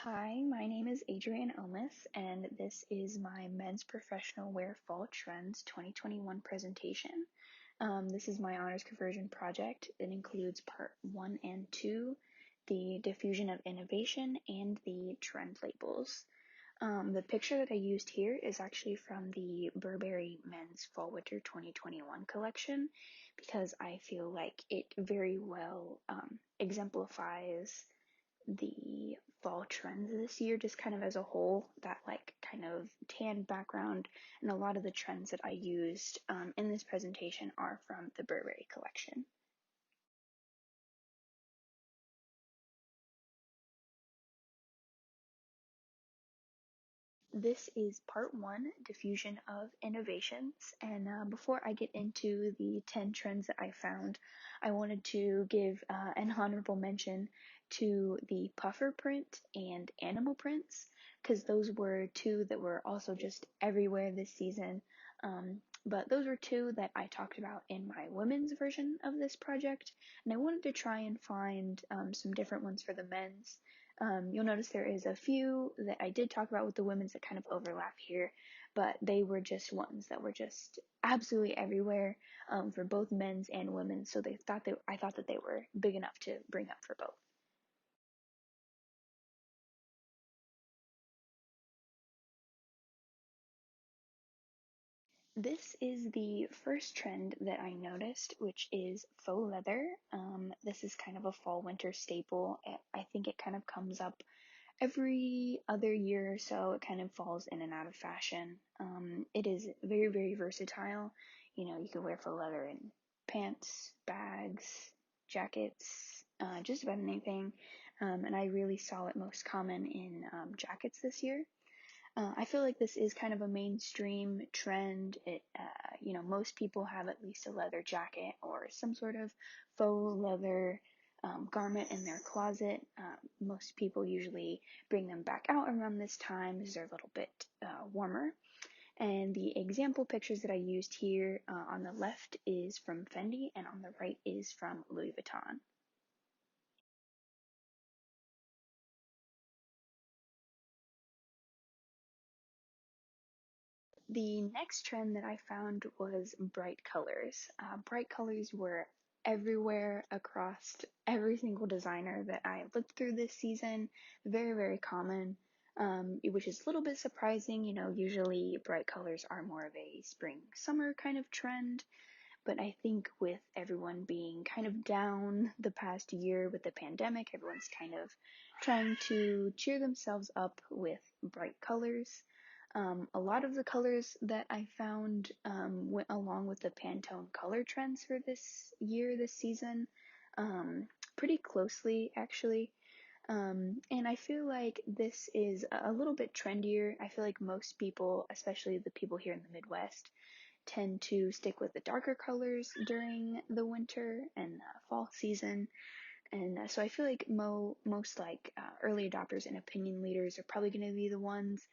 Hi, my name is Adrienne Omis, and this is my Men's Professional Wear Fall Trends 2021 presentation. This is my honors conversion project. It includes part 1 and 2, the diffusion of innovation, and the trend labels. The picture that I used here is actually from the Burberry Men's Fall Winter 2021 collection because I feel like it very well exemplifies the fall trends this year, just kind of as a whole, that like kind of tan background, and a lot of the trends that I used in this presentation are from the Burberry collection. This is part 1, diffusion of innovations. And before I get into the 10 trends that I found, I wanted to give an honorable mention to the puffer print and animal prints, because those were two that were also just everywhere this season. But those were two that I talked about in my women's version of this project, and I wanted to try and find some different ones for the men's. You'll notice there is a few that I did talk about with the women's that kind of overlap here, but they were just ones that were just absolutely everywhere for both men's and women's. So I thought that they were big enough to bring up for both. This is the first trend that I noticed, which is faux leather. This is kind of a fall winter staple. I think it kind of comes up every other year or so. It kind of falls in and out of fashion. It is very, very versatile. You can wear faux leather in pants, bags, jackets, just about anything. And I really saw it most common in jackets this year. I feel like this is kind of a mainstream trend. Most people have at least a leather jacket or some sort of faux leather garment in their closet. Most people usually bring them back out around this time because they're a little bit warmer. And the example pictures that I used here on the left is from Fendi, and on the right is from Louis Vuitton. The next trend that I found was bright colors. Bright colors were everywhere across every single designer that I looked through this season. Very, very common, which is a little bit surprising. Usually bright colors are more of a spring, summer kind of trend. But I think with everyone being kind of down the past year with the pandemic, everyone's kind of trying to cheer themselves up with bright colors. A lot of the colors that I found went along with the Pantone color trends for this year, this season, pretty closely actually. And I feel like this is a little bit trendier. I feel like most people, especially the people here in the Midwest, tend to stick with the darker colors during the winter and fall season. And so I feel like most like early adopters and opinion leaders are probably going to be the ones,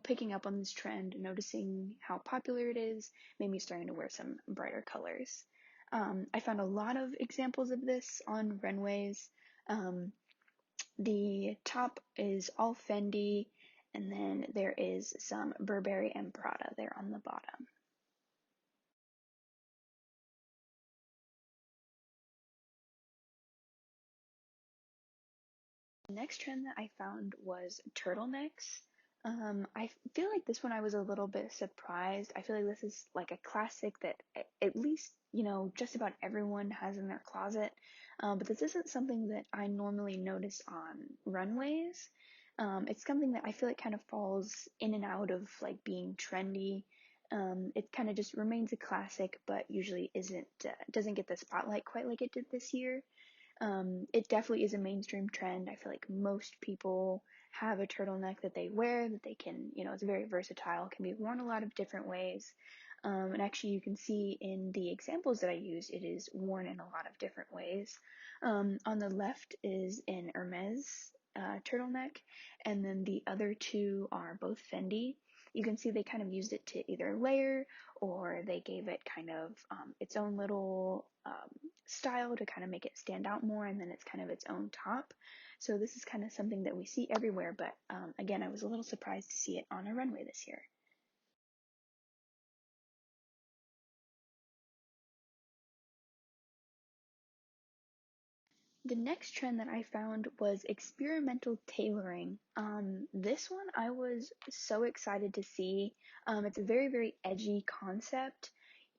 picking up on this trend, noticing how popular it is, maybe starting to wear some brighter colors. I found a lot of examples of this on runways. The top is all Fendi, and then there is some Burberry and Prada there on the bottom. The next trend that I found was turtlenecks. I feel like this one I was a little bit surprised. I feel like this is like a classic that at least, just about everyone has in their closet. But this isn't something that I normally notice on runways. It's something that I feel like kind of falls in and out of like being trendy. It kind of just remains a classic, but usually doesn't get the spotlight quite like it did this year. It definitely is a mainstream trend. I feel like most people have a turtleneck that they wear that they can, it's very versatile, can be worn a lot of different ways. And actually, you can see in the examples that I use, it is worn in a lot of different ways. On the left is an Hermes turtleneck, and then the other two are both Fendi. You can see they kind of used it to either layer or they gave it kind of its own little style to kind of make it stand out more, and then it's kind of its own top. So this is kind of something that we see everywhere, but again, I was a little surprised to see it on a runway this year. The next trend that I found was experimental tailoring. This one I was so excited to see. It's a very, very edgy concept.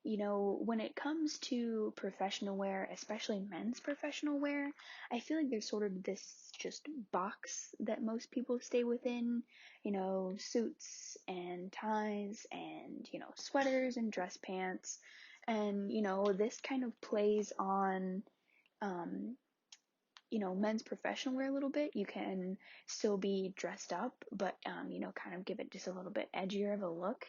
You know, when it comes to professional wear, especially men's professional wear, I feel like there's sort of this just box that most people stay within. You know, suits and ties and, you know, sweaters and dress pants. And, you know, this kind of plays on um, you know, men's professional wear a little bit. You can still be dressed up, but, you know, kind of give it just a little bit edgier of a look.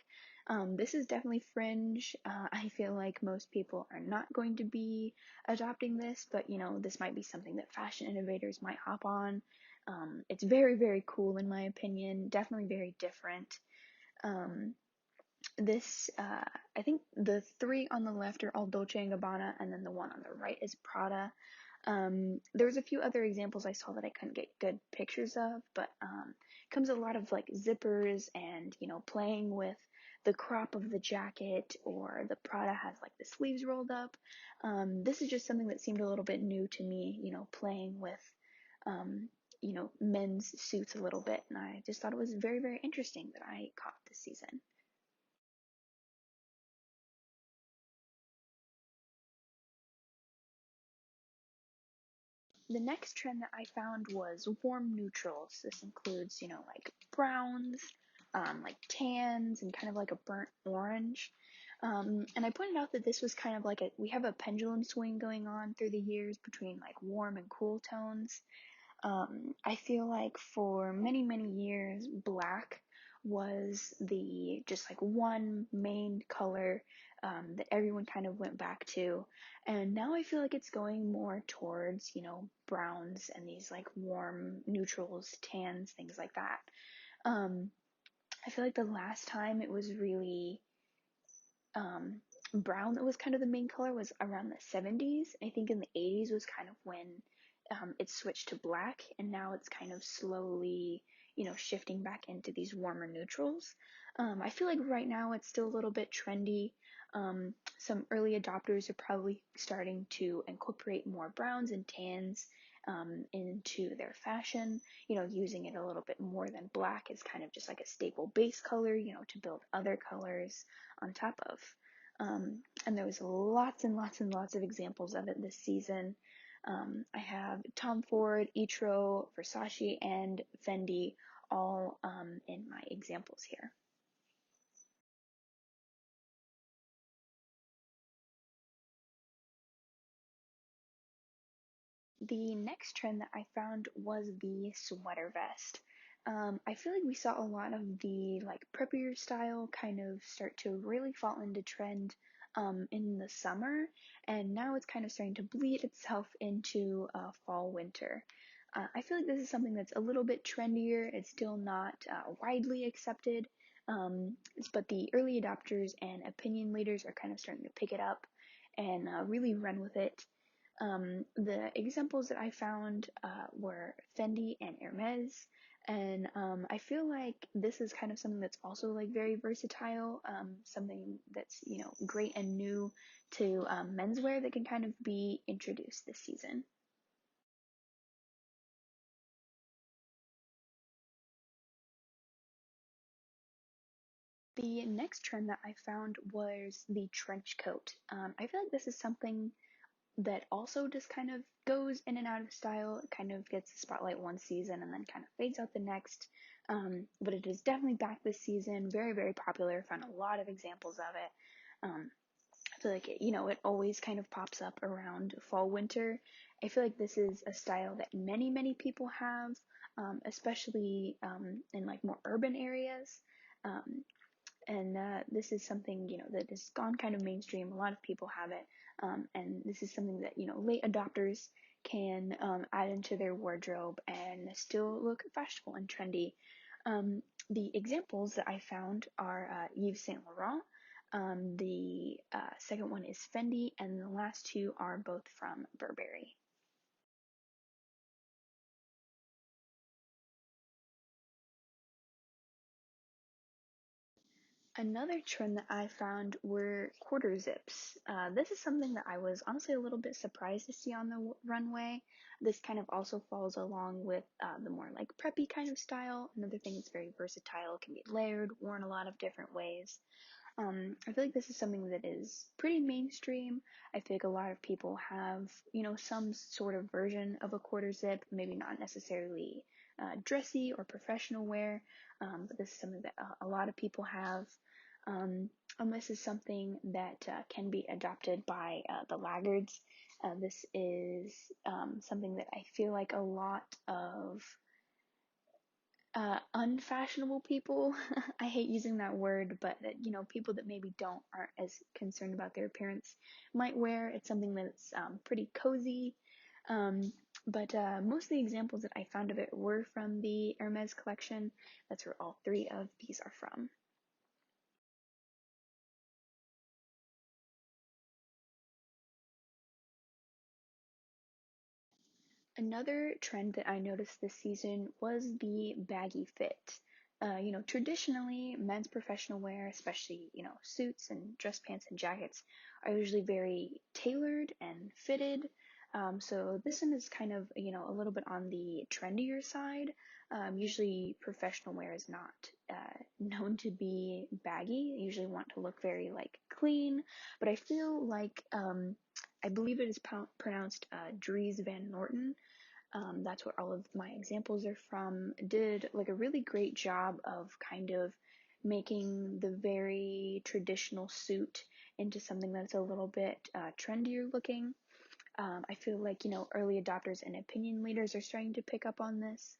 This is definitely fringe. I feel like most people are not going to be adopting this, but, you know, this might be something that fashion innovators might hop on. It's very, very cool in my opinion. Definitely very different. Um, I think the three on the left are all Dolce & Gabbana, and then the one on the right is Prada. There was a few other examples I saw that I couldn't get good pictures of, but it comes a lot of like zippers and, you know, playing with the crop of the jacket, or the Prada has like the sleeves rolled up. This is just something that seemed a little bit new to me, you know, playing with, um, you know, men's suits a little bit, and I just thought it was very, very interesting that I caught this season. The next trend that I found was warm neutrals. This includes, you know, like browns, like tans, and kind of like a burnt orange. And I pointed out that this was kind of like we have a pendulum swing going on through the years between like warm and cool tones. I feel like for many, many years, black was the just like one main color that everyone kind of went back to. And now I feel like it's going more towards, you know, browns and these like warm neutrals, tans, things like that. Um, I feel like the last time it was really um, brown that was kind of the main color was around the 70s. I think in the 80s was kind of when it switched to black, and now it's kind of slowly, you know, shifting back into these warmer neutrals. I feel like right now it's still a little bit trendy. Some early adopters are probably starting to incorporate more browns and tans into their fashion, you know, using it a little bit more than black as kind of just like a staple base color, you know, to build other colors on top of. And there was lots and lots and lots of examples of it this season. I have Tom Ford, Etro, Versace, and Fendi all in my examples here. The next trend that I found was the sweater vest. I feel like we saw a lot of the like preppier style kind of start to really fall into trend in the summer, and now it's kind of starting to bleed itself into fall winter. I feel like this is something that's a little bit trendier. It's still not widely accepted, but the early adopters and opinion leaders are kind of starting to pick it up and really run with it. The examples that I found were Fendi and Hermes, and I feel like this is kind of something that's also like very versatile, something that's, you know, great and new to menswear that can kind of be introduced this season. The next trend that I found was the trench coat. I feel like this is something that also just kind of goes in and out of style. It kind of gets the spotlight one season and then kind of fades out the next. But it is definitely back this season. Very, very popular. Found a lot of examples of it. I feel like you know, it always kind of pops up around fall, winter. I feel like this is a style that many, many people have, especially in like more urban areas. Um, and this is something, you know, that has gone kind of mainstream. A lot of people have it, and this is something that, you know, late adopters can add into their wardrobe and still look fashionable and trendy. The examples that I found are Yves Saint Laurent. The second one is Fendi, and the last two are both from Burberry. Another trend that I found were quarter zips. This is something that I was honestly a little bit surprised to see on the runway. This kind of also falls along with the more like preppy kind of style. Another thing that's very versatile, can be layered, worn a lot of different ways. I feel like this is something that is pretty mainstream. I feel like a lot of people have, some sort of version of a quarter zip, maybe not necessarily dressy or professional wear, but this is something that a lot of people have. And this is something that can be adopted by the laggards. This is something that I feel like a lot of unfashionable people. I hate using that word, but that, people that maybe aren't as concerned about their appearance might wear. It's something that's pretty cozy. But most of the examples that I found of it were from the Hermes collection. That's where all three of these are from. Another trend that I noticed this season was the baggy fit. Traditionally, men's professional wear, especially, suits and dress pants and jackets, are usually very tailored and fitted. So this one is kind of, a little bit on the trendier side. Usually, professional wear is not known to be baggy. They usually want to look very, like, clean. But I feel like, I believe it is pronounced Dries Van Norton. That's what all of my examples are from. Did like a really great job of kind of making the very traditional suit into something that's a little bit trendier looking. I feel like, early adopters and opinion leaders are starting to pick up on this.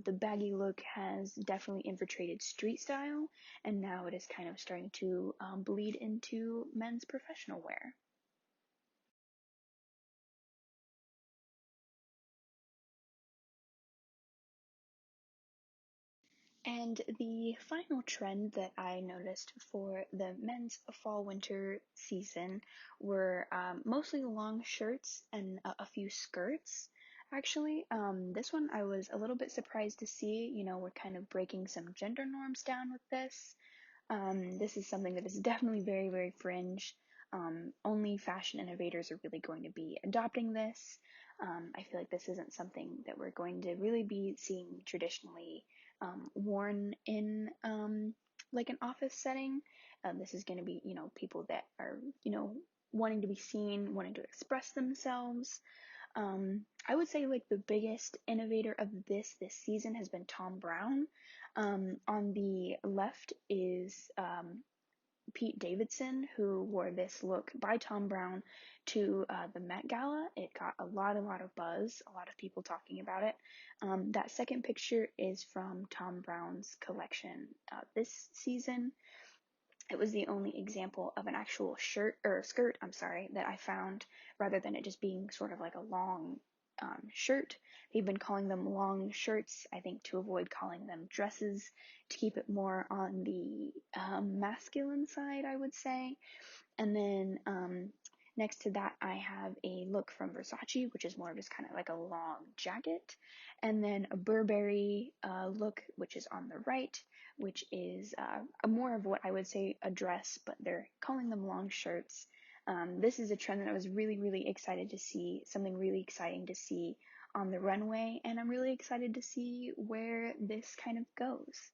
The baggy look has definitely infiltrated street style, and now it is kind of starting to bleed into men's professional wear. And the final trend that I noticed for the men's fall winter season were mostly long shirts and a few skirts. Actually, this one I was a little bit surprised to see. We're kind of breaking some gender norms down with this. This is something that is definitely very, very fringe. Only fashion innovators are really going to be adopting this. I feel like this isn't something that we're going to really be seeing traditionally worn in like an office setting. This is going to be, people that are, wanting to be seen, wanting to express themselves. I would say like the biggest innovator of this season has been Thom Browne. On the left is Pete Davidson, who wore this look by Thom Browne to the Met Gala. It got a lot of buzz, a lot of people talking about it. That second picture is from Thom Browne's collection this season. It was the only example of an actual shirt or skirt, I'm sorry, that I found rather than it just being sort of like a long shirt. They've been calling them long shirts, I think, to avoid calling them dresses, to keep it more on the masculine side, I would say. And then next to that, I have a look from Versace, which is more just kind of like a long jacket. And then a Burberry look, which is on the right, which is a more of what I would say a dress, but they're calling them long shirts. This is a trend that I was really, really excited to see, something really exciting to see on the runway, and I'm really excited to see where this kind of goes.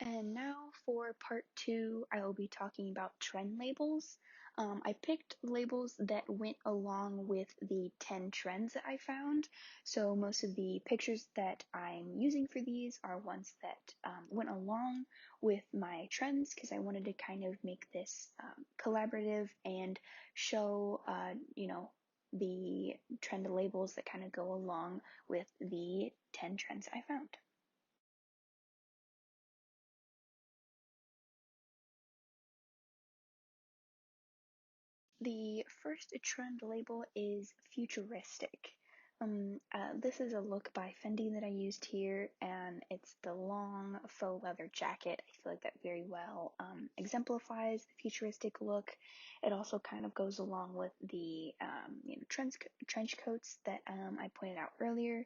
And now for part two, I will be talking about trend labels. I picked labels that went along with the 10 trends that I found. So most of the pictures that I'm using for these are ones that went along with my trends because I wanted to kind of make this collaborative and show, the trend labels that kind of go along with the 10 trends I found. The first trend label is futuristic. This is a look by Fendi that I used here, and it's the long faux leather jacket. I feel like that very well exemplifies the futuristic look. It also kind of goes along with the trench coats that I pointed out earlier.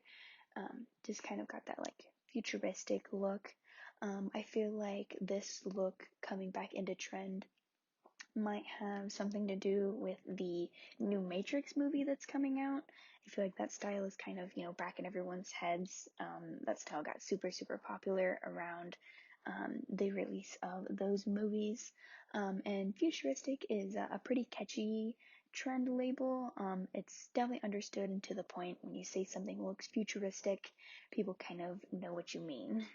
Just kind of got that like futuristic look. I feel like this look coming back into trend might have something to do with the new Matrix movie that's coming out. I feel like that style is kind of, back in everyone's heads. That style got super, super popular around the release of those movies. And futuristic is a pretty catchy trend label. It's definitely understood and to the point. When you say something looks futuristic, people kind of know what you mean.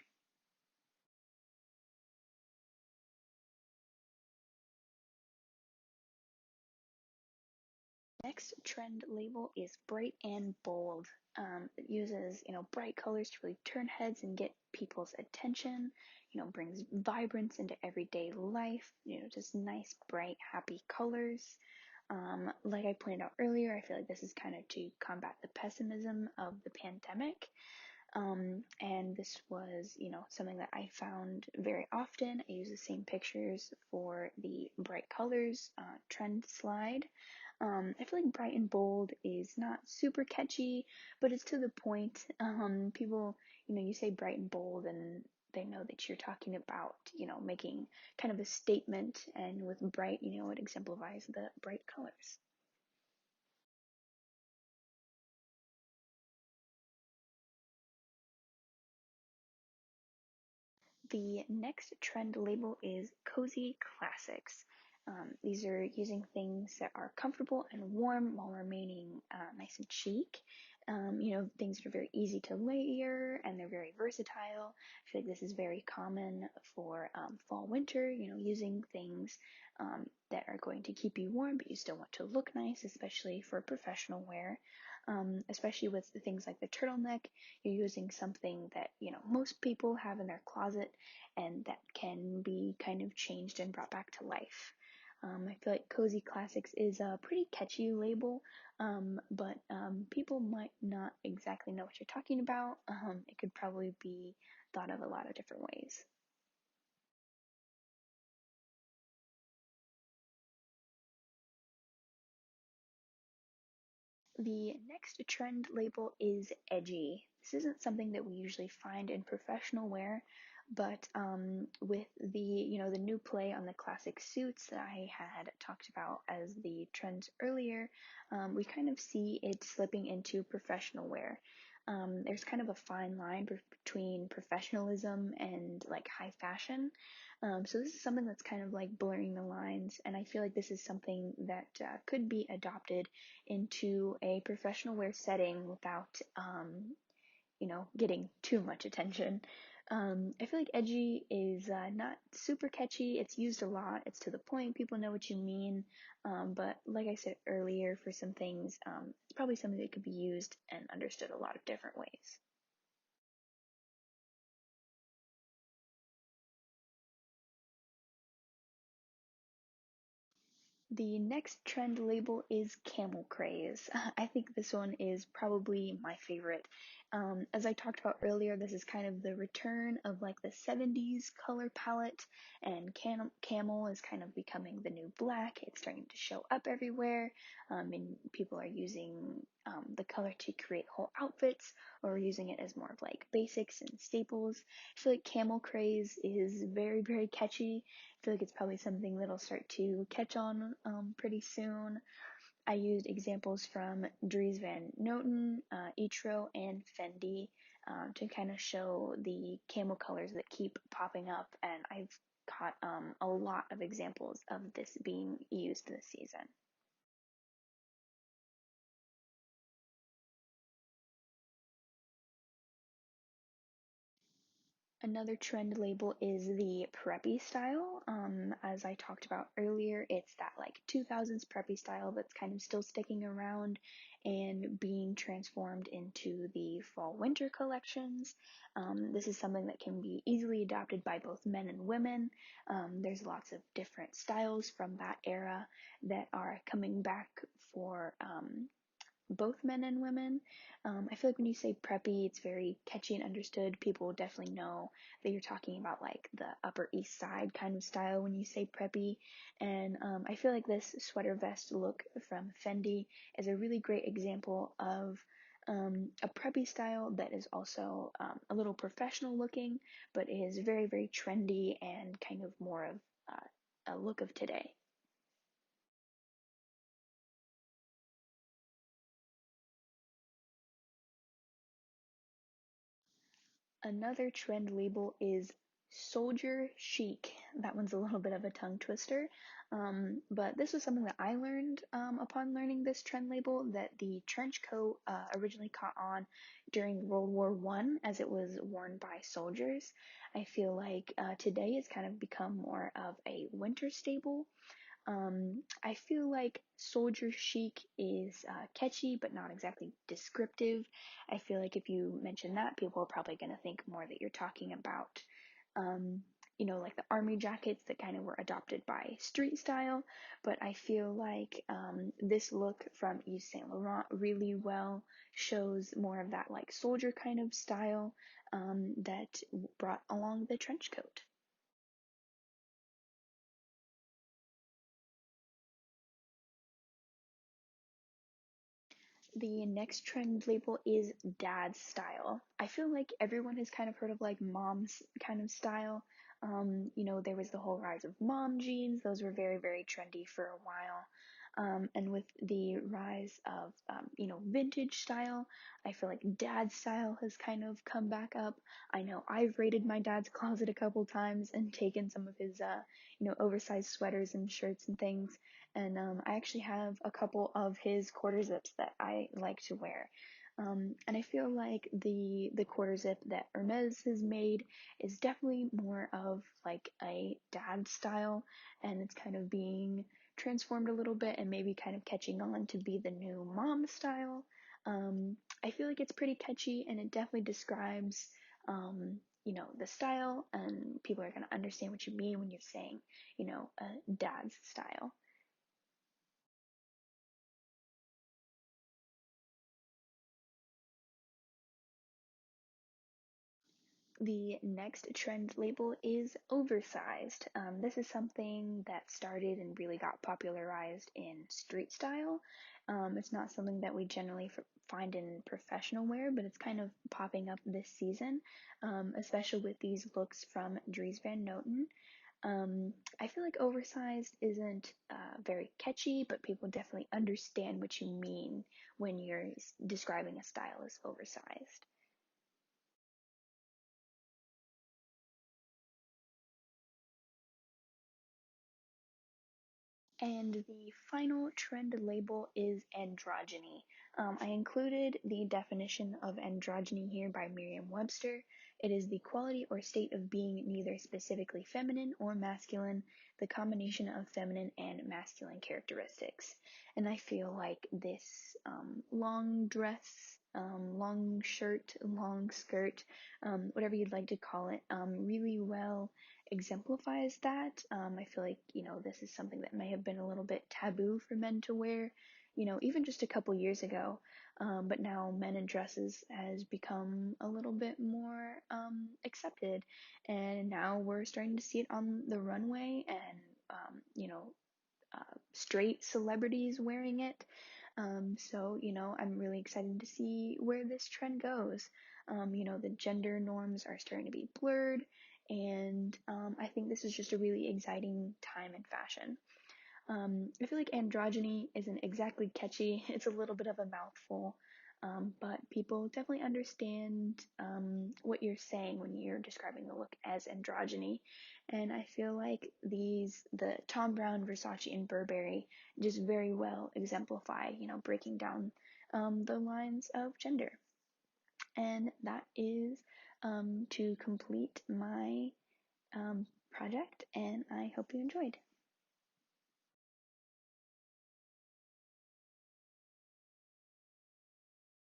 Next trend label is bright and bold. It uses, bright colors to really turn heads and get people's attention. Brings vibrance into everyday life. Just nice, bright, happy colors. Like I pointed out earlier, I feel like this is kind of to combat the pessimism of the pandemic. And this was, something that I found very often. I use the same pictures for the bright colors trend slide. I feel like bright and bold is not super catchy, but it's to the point. People, you say bright and bold and they know that you're talking about, making kind of a statement. And with bright, it exemplifies the bright colors. The next trend label is cozy classics. These are using things that are comfortable and warm while remaining nice and chic. Things that are very easy to layer and they're very versatile. I feel like this is very common for fall, winter, using things that are going to keep you warm, but you still want to look nice, especially for professional wear. Especially with the things like the turtleneck, you're using something that, most people have in their closet and that can be kind of changed and brought back to life. I feel like Cozy Classics is a pretty catchy label, but people might not exactly know what you're talking about. It could probably be thought of a lot of different ways. The next trend label is edgy. This isn't something that we usually find in professional wear, but with the new play on the classic suits that I had talked about as the trends earlier, we kind of see it slipping into professional wear. There's kind of a fine line between professionalism and like high fashion. So this is something that's kind of like blurring the lines, and I feel like this is something that could be adopted into a professional wear setting without, getting too much attention. I feel like edgy is not super catchy. It's used a lot. It's to the point. People know what you mean. But like I said earlier, for some things, it's probably something that could be used and understood a lot of different ways. The next trend label is camel craze. I think this one is probably my favorite. As I talked about earlier, this is kind of the return of like the 70s color palette, and camel is kind of becoming the new black. It's starting to show up everywhere, and people are using the color to create whole outfits or using it as more of like basics and staples. I feel like camel craze is very, very catchy. I feel like it's probably something that'll start to catch on pretty soon. I used examples from Dries Van Noten, Etro, and Fendi to kind of show the camel colors that keep popping up, and I've caught a lot of examples of this being used this season. Another trend label is the preppy style. As I talked about earlier, it's that like 2000s preppy style that's kind of still sticking around and being transformed into the fall winter collections. This is something that can be easily adopted by both men and women. There's lots of different styles from that era that are coming back for both men and women. I feel like when you say preppy, it's very catchy and understood. People will definitely know that you're talking about like the Upper East Side kind of style when you say preppy. And I feel like this sweater vest look from Fendi is a really great example of a preppy style that is also a little professional looking, but is very, very trendy and kind of more of a look of today. Another trend label is soldier chic. That one's a little bit of a tongue twister. But this was something that I learned upon learning this trend label, that the trench coat originally caught on during World War One as it was worn by soldiers. I feel like today it's kind of become more of a winter staple. I feel like soldier chic is catchy, but not exactly descriptive. I feel like if you mention that, people are probably going to think more that you're talking about, um, like the army jackets that kind of were adopted by street style. But I feel like this look from Yves Saint Laurent really well shows more of that like soldier kind of style that brought along the trench coat. The next trend label is dad style. I feel like everyone has kind of heard of like mom's kind of style. There was the whole rise of mom jeans. Those were very, very trendy for a while. And with the rise of, vintage style, I feel like dad style has kind of come back up. I know I've raided my dad's closet a couple times and taken some of his, oversized sweaters and shirts and things, and I actually have a couple of his quarter zips that I like to wear. And I feel like the quarter zip that Hermes has made is definitely more of like a dad style, and it's kind of being transformed a little bit and maybe kind of catching on to be the new mom style. I feel like it's pretty catchy and it definitely describes the style, and people are going to understand what you mean when you're saying, a dad's style. The next trend label is oversized. This is something that started and really got popularized in street style. It's not something that we generally find in professional wear, but it's kind of popping up this season, especially with these looks from Dries Van Noten. I feel like oversized isn't very catchy, but people definitely understand what you mean when you're describing a style as oversized. And the final trend label is androgyny. I included the definition of androgyny here by Merriam-Webster. It is the quality or state of being neither specifically feminine or masculine, the combination of feminine and masculine characteristics. And I feel like this long dress, long shirt, long skirt, whatever you'd like to call it, really well exemplifies that. I feel like, this is something that may have been a little bit taboo for men to wear, even just a couple years ago. But now men in dresses has become a little bit more accepted. And now we're starting to see it on the runway and, straight celebrities wearing it. So, I'm really excited to see where this trend goes. The gender norms are starting to be blurred, and I think this is just a really exciting time in fashion. I feel like androgyny isn't exactly catchy. It's a little bit of a mouthful, but people definitely understand what you're saying when you're describing the look as androgyny. And I feel like the Tom Brown, Versace, and Burberry just very well exemplify, breaking down the lines of gender. And that is to complete my project, and I hope you enjoyed.